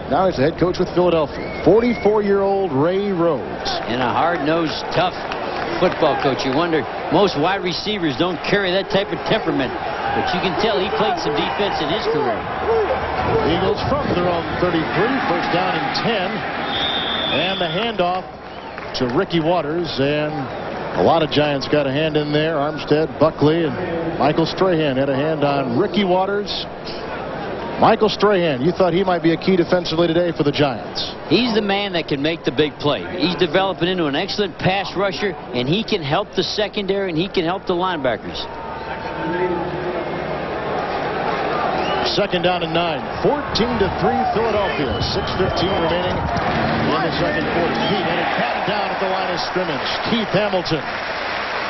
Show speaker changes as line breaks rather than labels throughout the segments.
Now he's the head coach with Philadelphia. 44-year-old Ray Rhodes.
And a hard-nosed, tough football coach. You wonder, most wide receivers don't carry that type of temperament. But you can tell he played some defense in his career.
Eagles from their own 33. First down and 10. And the handoff to Ricky Waters. And a lot of Giants got a hand in there. Armstead, Buckley, and Michael Strahan had a hand on Ricky Waters. Michael Strahan, you thought he might be a key defensively today for the Giants.
He's the man that can make the big play. He's developing into an excellent pass rusher, and he can help the secondary, and he can help the linebackers.
Second down and 9. 14-3 Philadelphia. 6:15 remaining in the second quarter. Pete had it patted down at the line of scrimmage. Keith Hamilton.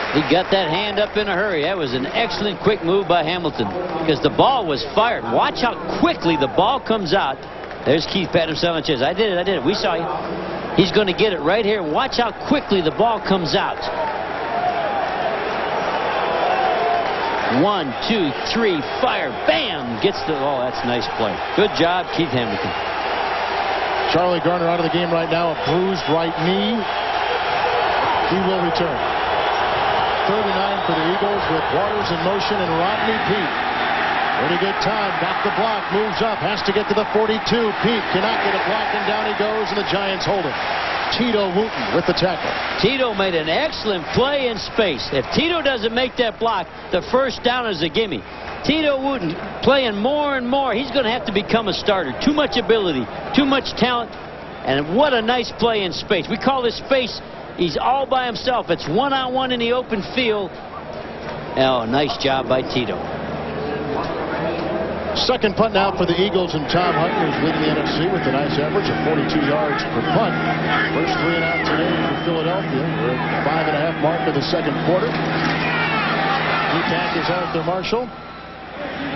He got that hand up in a hurry. That was an excellent quick move by Hamilton because the ball was fired. Watch how quickly the ball comes out. There's Keith patting himself on the chest. I did it. We saw you. He's going to get it right here. Watch how quickly the ball comes out. 1, 2, 3, fire, bam! Gets the, oh, that's a nice play. Good job, Keith Hamilton.
Charlie Garner out of the game right now, a bruised right knee. He will return. 39 for the Eagles with Waters in motion and Rodney Peete. Pretty good time, got the block, moves up, has to get to the 42. Peete cannot get a block, and down he goes, and the Giants hold it. Tito Wooten with the tackle.
Tito made an excellent play in space. If Tito doesn't make that block, the first down is a gimme. Tito Wooten playing more and more. He's going to have to become a starter. Too much ability, too much talent, and what a nice play in space. We call this space. He's all by himself. It's one-on-one in the open field. Oh, nice job by Tito.
Second punt now for the Eagles, and Tom Hutton is leading the NFC with a nice average of 42 yards per punt. First 3 and out today for Philadelphia. We're at the 5.5 mark of the second quarter. D-tack is Arthur Marshall.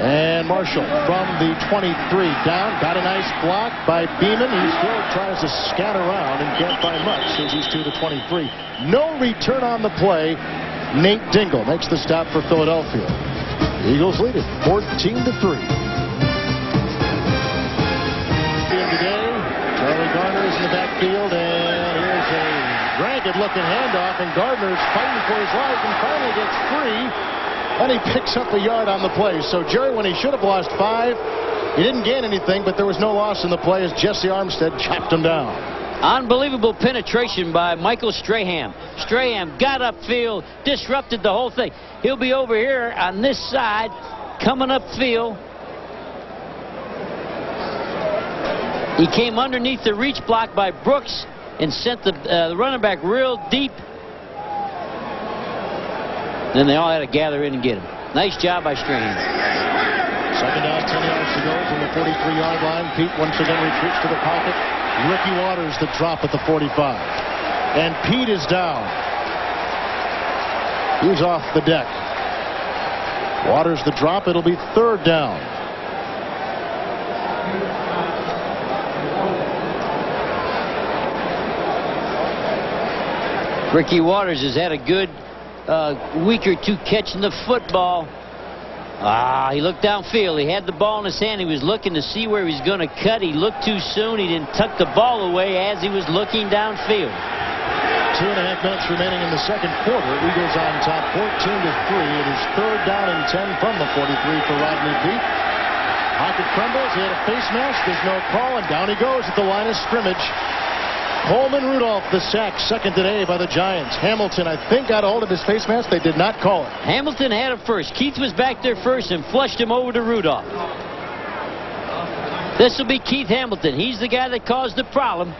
And Marshall from the 23 down. Got a nice block by Beeman. He still tries to scat around and can't find much as he's to the 23. No return on the play. Nate Dingle makes the stop for Philadelphia. The Eagles lead it 14-3. Today, Charlie Garner is in the backfield, and here's a ragged-looking handoff, and Gardner's fighting for his life and finally gets free, and he picks up a yard on the play. So, Jerry, when he should have lost 5, he didn't gain anything, but there was no loss in the play as Jesse Armstead chopped him down.
Unbelievable penetration by Michael Strahan. Strahan got upfield, disrupted the whole thing. He'll be over here on this side, coming upfield. He came underneath the reach block by Brooks and sent the running back real deep. Then they all had to gather in and get him. Nice job by Strahan.
Second down, 10 yards to go from the 43-yard line. Peete once again retreats to the pocket. Ricky Waters the drop at the 45. And Peete is down. He's off the deck. Waters the drop. It'll be third down.
Ricky Waters has had a good week or two catching the football. He looked downfield. He had the ball in his hand. He was looking to see where he was going to cut. He looked too soon. He didn't tuck the ball away as he was looking downfield.
2.5 minutes remaining in the second quarter. Eagles on top 14-3. It is third down and 10 from the 43 for Rodney Peete. Pocket crumbles. He had a face mask. There's no call, and down he goes at the line of scrimmage. Coleman Rudolph, the sack, second today by the Giants. Hamilton, I think, got a hold of his face mask. They did not call it.
Hamilton had it first. Keith was back there first and flushed him over to Rudolph. This will be Keith Hamilton. He's the guy that caused the problem.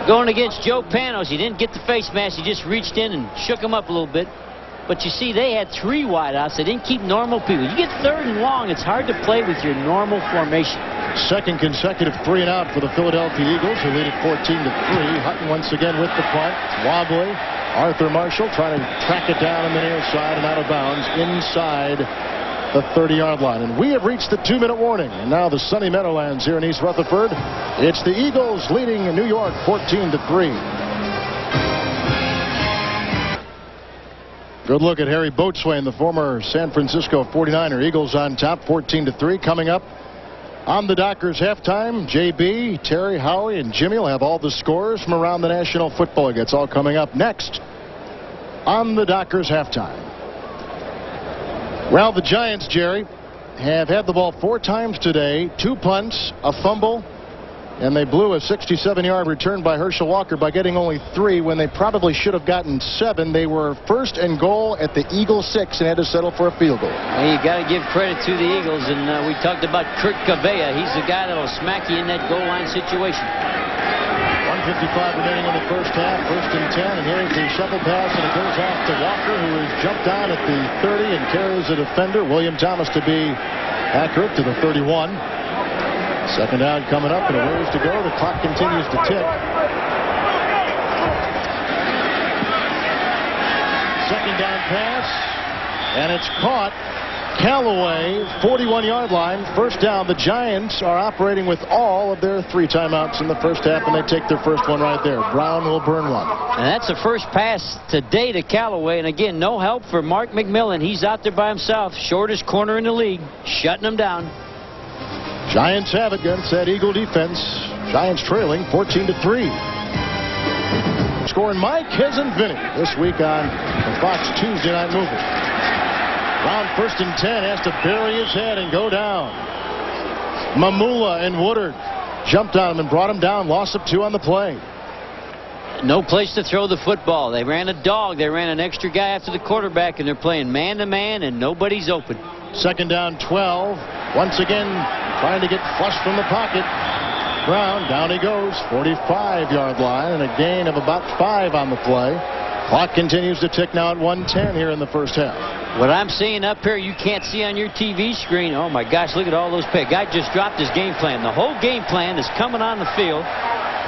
Going against Joe Panos. He didn't get the face mask. He just reached in and shook him up a little bit. But you see, they had 3 wideouts. They didn't keep normal people. You get third and long, it's hard to play with your normal formation.
Second consecutive 3 and out for the Philadelphia Eagles, who lead it 14-3. Hutton once again with the punt. Wobbly. Arthur Marshall trying to track it down on the near side and out of bounds inside the 30-yard line. And we have reached the 2-minute warning. And now the sunny Meadowlands here in East Rutherford. It's the Eagles leading in New York 14-3. Good look at Harry Boatswain, the former San Francisco 49er. Eagles on top 14-3. Coming up On the Dockers halftime, JB, Terry, Howie, and Jimmy will have all the scores from around the National Football League. It's all coming up next on the Dockers halftime. Well, the Giants, Jerry, have had the ball 4 times today, 2 punts, a fumble, and they blew a 67-yard return by Herschel Walker by getting only 3 when they probably should have gotten 7. They were first and goal at the Eagle 6 and had to settle for a field goal.
Well, you got to give credit to the Eagles, and we talked about Kurt Cavea. He's the guy that'll smack you in that goal line situation.
1:55 remaining in the first half, 1st and 10, and here's the shovel pass, and it goes off to Walker, who has jumped down at the 30 and carries a defender, William Thomas, to be accurate to the 31. Second down coming up and a ways to go. The clock continues to tick. Second down pass, and it's caught. Callaway, 41-yard line. First down. The Giants are operating with all of their 3 timeouts in the first half, and they take their first one right there. Brown will burn one.
And that's the first pass today to Callaway. And again, no help for Mark McMillan. He's out there by himself. Shortest corner in the league. Shutting him down.
Giants have it against that Eagle defense. Giants trailing 14-3. Scoring Mike His and Vinny this week on the Fox Tuesday Night Movie. Brown 1st and 10 has to bury his head and go down. Mamula and Woodard jumped on him and brought him down. Loss of 2 on the play.
No place to throw the football. They ran a dog. They ran an extra guy after the quarterback, and they're playing man-to-man, and nobody's open.
Second down 12. Once again, trying to get flush from the pocket. Brown, down he goes, 45-yard line, and a gain of about 5 on the play. Clock continues to tick now at 1:10 here in the first half.
What I'm seeing up here, you can't see on your TV screen. Oh, my gosh, look at all those picks. Guy just dropped his game plan. The whole game plan is coming on the field.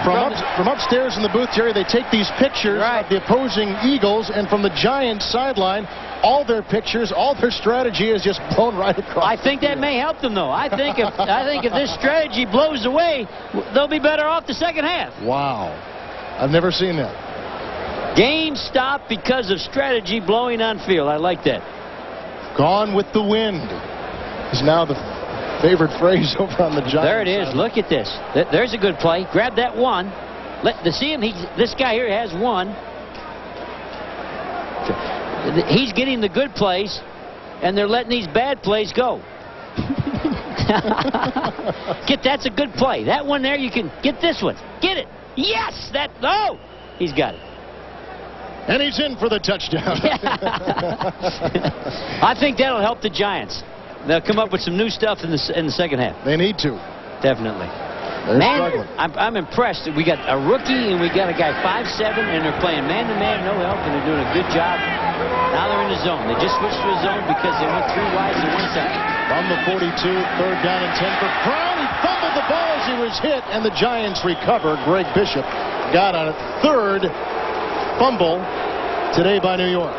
From upstairs in the booth, Jerry, they take these pictures of the opposing Eagles, and from the Giants sideline, all their pictures, all their strategy is just blown right across.
I think that may help them, though. I think if this strategy blows away, they'll be better off the second half.
Wow. I've never seen that.
Game stopped because of strategy blowing on field. I like that.
Gone with the wind is now the favorite phrase over on the Giants.
There it is. Look at this. There's a good play. Grab that one. See him. This guy here has 1. He's getting the good plays, and they're letting these bad plays go. That's a good play. That one there, you can get this one. Get it. Yes. No. He's got it.
And he's in for the touchdown.
I think that'll help the Giants. They'll come up with some new stuff in the second half.
They need to.
Definitely.
They're struggling.
I'm impressed. We got a rookie and we got a guy 5'7", and they're playing man-to-man, no help, and they're doing a good job. Now they're in the zone. They just switched to a zone because they went 3 wides and 1 side.
From the 42, 3rd down and 10 for Brown. He fumbled the ball as he was hit, and the Giants recover. Greg Bishop got on it. 3rd fumble today by New York.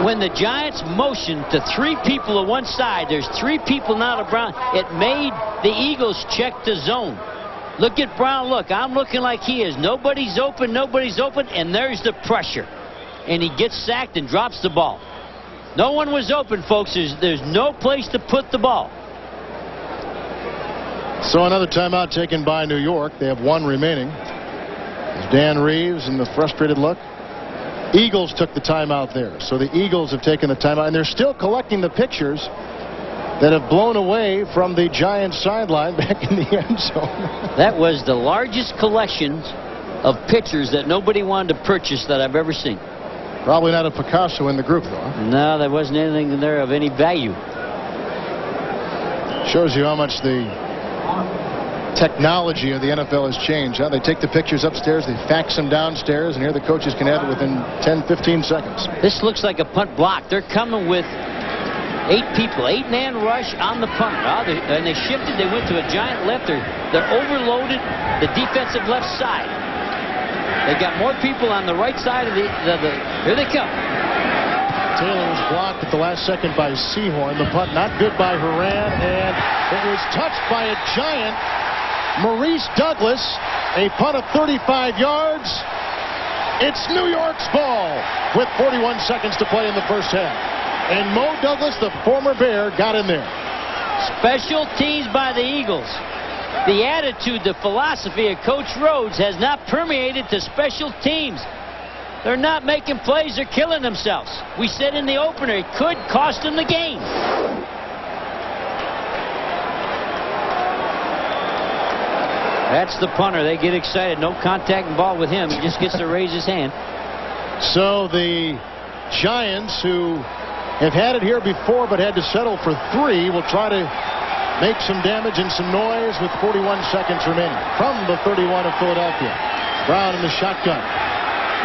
When the Giants motioned to 3 people on one side, there's 3 people now to Brown. It made the Eagles check the zone. Look at Brown. Look, I'm looking like he is. Nobody's open, and there's the pressure. And he gets sacked and drops the ball. No one was open, folks. There's no place to put the ball.
So another timeout taken by New York. They have 1 remaining. There's Dan Reeves and the frustrated look. Eagles took the timeout there. So the Eagles have taken the timeout, and they're still collecting the pictures that have blown away from the Giants sideline back in the end zone. That
was the largest collection of pictures that nobody wanted to purchase that I've ever seen.
Probably not a Picasso in the group, though.
No, there wasn't anything in there of any value.
Shows you how much the technology of the NFL has changed. They take the pictures upstairs, they fax them downstairs, and here the coaches can have it within 10-15 seconds.
This looks like a punt block. They're coming with 8 people, 8-man rush on the punt. And they shifted. They went to a giant left. They're overloaded the defensive left side. They got more people on the right side of the here they come.
Taylor was blocked at the last second by Sehorn. The punt not good by Horan, and it was touched by a giant, Maurice Douglas. A punt of 35 yards. It's New York's ball with 41 seconds to play in the first half. and Mo Douglas, the former Bear, got in there.
Special teams by the Eagles. The attitude, the philosophy of Coach Rhodes has not permeated to special teams. They're not making plays. They're killing themselves. We said in the opener it could cost them the game. That's the punter. They get excited. No contact involved with him. He just gets to raise his hand.
So the Giants, who have had it here before but had to settle for 3, will try to make some damage and some noise with 41 seconds remaining. From the 31 of Philadelphia, Brown in the shotgun.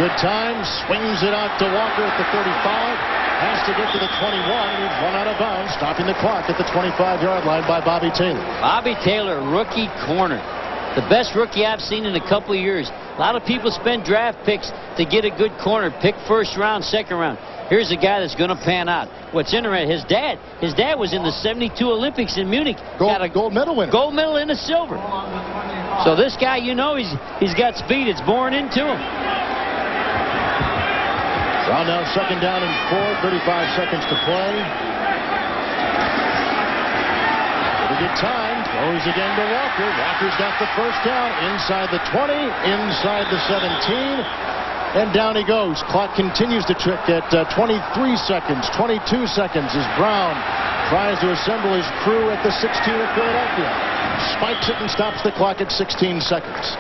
Good time, swings it out to Walker at the 35. Has to get to the 21. He's run out of bounds, stopping the clock at the 25-yard line by Bobby Taylor.
Bobby Taylor, rookie corner. The best rookie I've seen in a couple of years. A lot of people spend draft picks to get a good corner. Pick first round, second round. Here's a guy that's going to pan out. What's interesting, his dad was in the 72 Olympics in Munich.
Got a gold medal winner.
Gold medal and a silver. So this guy, you know, he's got speed. It's born into him.
Brown now second down and 4, 35 seconds to play. Pretty good time. Throws again to Walker. Walker's got the first down inside the 20, inside the 17. And down he goes. Clock continues to tick at 23 seconds, 22 seconds as Brown tries to assemble his crew at the 16 of Philadelphia. Spikes it and stops the clock at 16 seconds.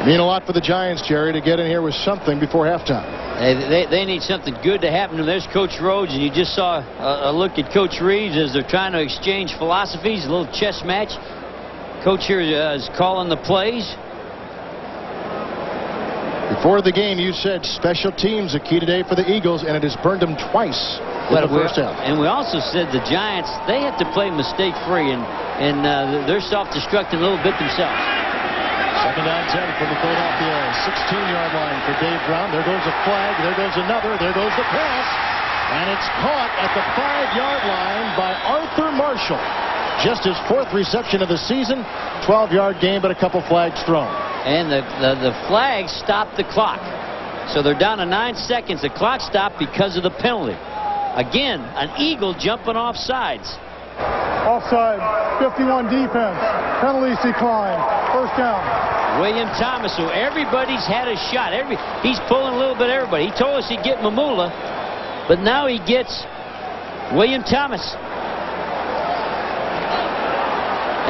Mean a lot for the Giants, Jerry, to get in here with something before halftime.
They need something good to happen. And there's Coach Rhodes, and you just saw a look at Coach Reeves as they're trying to exchange philosophies, a little chess match. Coach here is calling the plays.
Before the game, you said special teams a key today for the Eagles, and it has burned them twice in the first half.
And we also said the Giants, they have to play mistake-free, and they're self-destructing a little bit themselves.
Second down 10 from the Philadelphia 16-yard line for Dave Brown. There goes a flag. There goes another. There goes the pass. And it's caught at the 5-yard line by Arthur Marshall. Just his 4th reception of the season. 12-yard game, but a couple flags thrown. And
the flags stopped the clock. So they're down to 9 seconds. The clock stopped because of the penalty. Again, an Eagle jumping off sides.
Offside, 51 defense. Penalties decline. First down.
William Thomas, who everybody's had a shot. He's pulling a little bit of everybody. He told us he'd get Mamula, but now he gets William Thomas.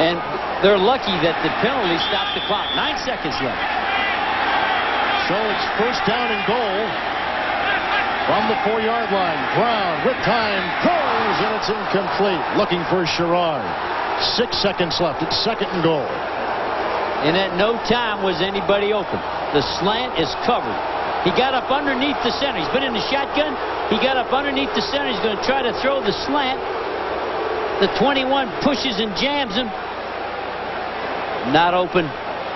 And they're lucky that the penalty stopped the clock. 9 seconds left.
So it's first down and goal from the 4-yard line. Brown with time throws, and it's incomplete. Looking for Sherrard. 6 seconds left. It's second and goal.
And at no time was anybody open. The slant is covered. He got up underneath the center. He's been in the shotgun. He got up underneath the center. He's going to try to throw the slant. The 21 pushes and jams him. Not open.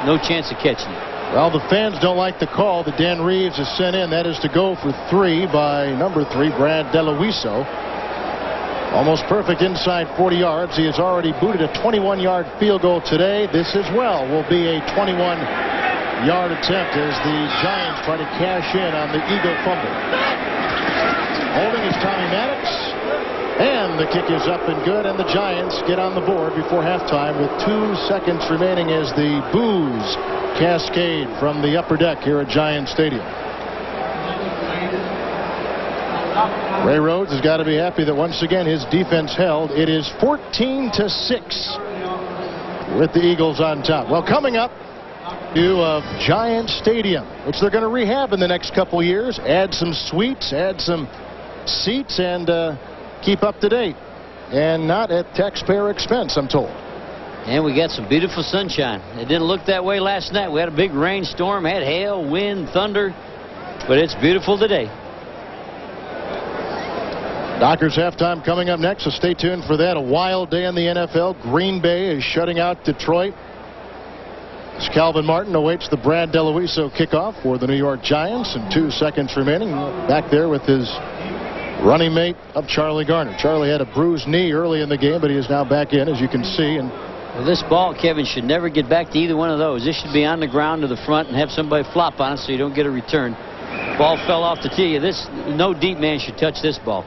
No chance of catching it.
Well, the fans don't like the call that Dan Reeves has sent in. That is to go for 3 by number 3, Brad DeLuiso. Almost perfect inside 40 yards. He has already booted a 21-yard field goal today. This as well will be a 21-yard attempt as the Giants try to cash in on the Eagle fumble. Holding is Tommy Maddox. And the kick is up and good, and the Giants get on the board before halftime with 2 seconds remaining as the boos cascade from the upper deck here at Giant Stadium. Ray Rhodes has got to be happy that once again his defense held. It is 14-6 with the Eagles on top. Well, coming up to Giant Stadium, which they're going to rehab in the next couple years, add some suites, add some seats, and keep up to date, and not at taxpayer expense, I'm told.
And we got some beautiful sunshine. It didn't look that way last night. We had a big rainstorm, had hail, wind, thunder, but it's beautiful today.
Dockers halftime coming up next, so stay tuned for that. A wild day in the NFL. Green Bay is shutting out Detroit. As Calvin Martin awaits the Brad DeLuiso kickoff for the New York Giants, and 2 seconds remaining. Back there with his running mate of Charlie Garner. Charlie had a bruised knee early in the game, but he is now back in, as you can see. And
well, this ball, Kevin, should never get back to either one of those. This should be on the ground to the front and have somebody flop on it so you don't get a return. Ball fell off the tee. No deep man should touch this ball.